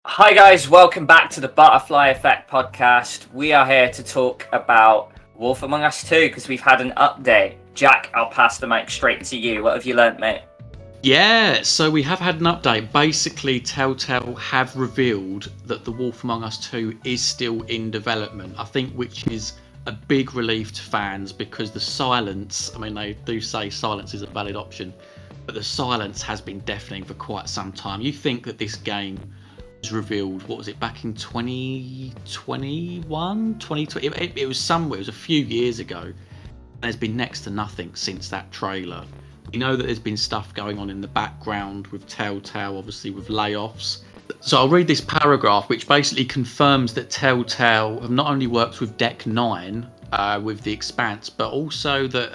Hi guys, welcome back to the Butterfly Effect podcast. We are here to talk about Wolf Among Us 2 because we've had an update. Jack, I'll pass the mic straight to you. What have you learnt, mate? Yeah, so we have had an update. Basically, Telltale have revealed that the Wolf Among Us 2 is still in development. I think which is a big relief to fans because the silence, I mean, they do say silence is a valid option, but the silence has been deafening for quite some time. You think that this game was revealed, what was it, back in 2021? 2020? It was somewhere, it was a few years ago. There's been next to nothing since that trailer. You know that there's been stuff going on in the background with Telltale, obviously with layoffs. So I'll read this paragraph, which basically confirms that Telltale have not only worked with Deck 9 with The Expanse, but also that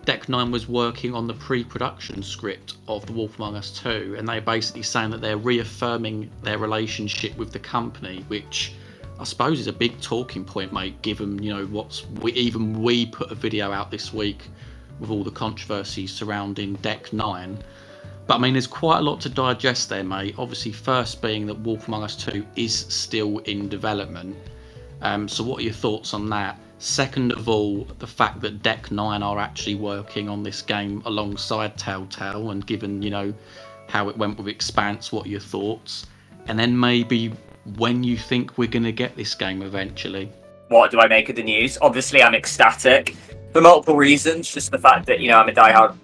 Deck 9 was working on the pre-production script of The Wolf Among Us 2, and they're basically saying that they're reaffirming their relationship with the company, which I suppose is a big talking point, mate, given, you know, we put a video out this week with all the controversy surrounding Deck 9. But I mean, there's quite a lot to digest there, mate. Obviously, first being that Wolf Among Us 2 is still in development. So what are your thoughts on that? Second of all, the fact that Deck 9 are actually working on this game alongside Telltale, and given, you know, how it went with Expanse, what are your thoughts? And then maybe when you think we're going to get this game eventually. What do I make of the news? Obviously, I'm ecstatic for multiple reasons. Just the fact that, you know, I'm a diehard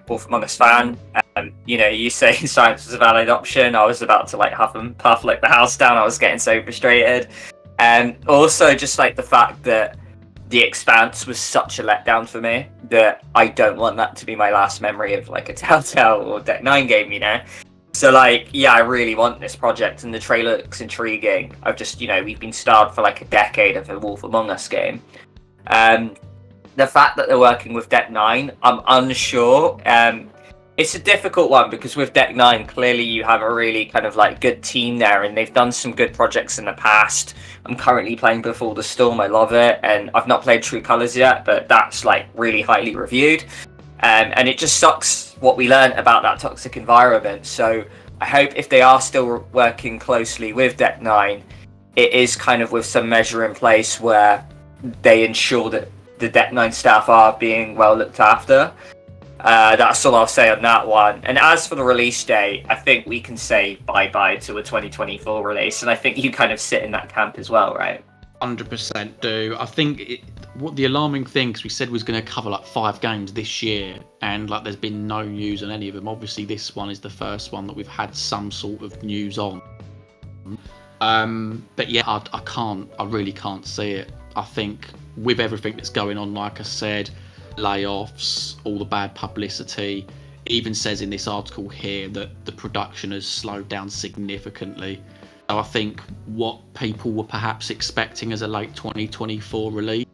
Wolf Among Us fan. You know, you say science was a valid option. I was about to like huff and puff like the house down. I was getting so frustrated. And also just like the fact that The Expanse was such a letdown for me that I don't want that to be my last memory of like a Telltale or Deck 9 game, you know? So like, yeah, I really want this project and the trailer looks intriguing. I've just, you know, we've been starved for like a decade of a Wolf Among Us game. The fact that they're working with Deck 9, I'm unsure. It's a difficult one because with Deck 9, clearly you have a really kind of like good team there and they've done some good projects in the past. I'm currently playing Before the Storm, I love it, and I've not played True Colors yet, but that's like really highly reviewed. And it just sucks what we learned about that toxic environment. So I hope if they are still working closely with Deck 9, it is kind of with some measure in place where they ensure that the Deck 9 staff are being well looked after. That's all I'll say on that one. And as for the release date, I think we can say bye-bye to a 2024 release. And I think you kind of sit in that camp as well, right? 100% do. I think what the alarming thing, because we said was going to cover like 5 games this year, and like there's been no news on any of them. Obviously, this one is the first one that we've had some sort of news on. But yeah, I really can't see it. I think with everything that's going on, like I said, layoffs, all the bad publicity, it even says in this article here that the production has slowed down significantly. So I think what people were perhaps expecting as a late 2024 release,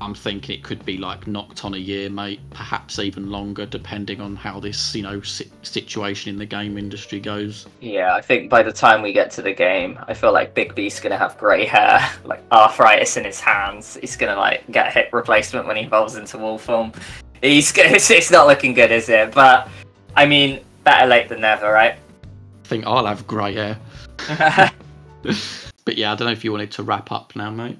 I'm thinking it could be like knocked on a year, mate, perhaps even longer, depending on how this, you know, situation in the game industry goes. Yeah, I think by the time we get to the game, I feel like Big B's gonna have grey hair, like arthritis in his hands. He's gonna like get a hip replacement when he evolves into wolf form. It's not looking good, is it? But I mean, better late than never, right? I think I'll have grey hair. But yeah, I don't know if you wanted to wrap up now, mate.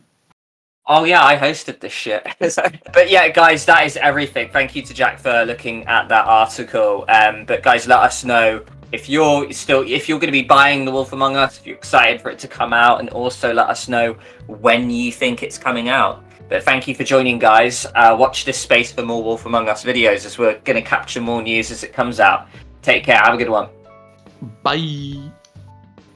Oh yeah, I hosted this shit. But yeah, guys, that is everything. Thank you to Jack for looking at that article. But guys, let us know if you're going to be buying The Wolf Among Us, if you're excited for it to come out, and also let us know when you think it's coming out. But thank you for joining, guys. Watch this space for more Wolf Among Us videos as we're going to capture more news as it comes out. Take care. Have a good one. Bye.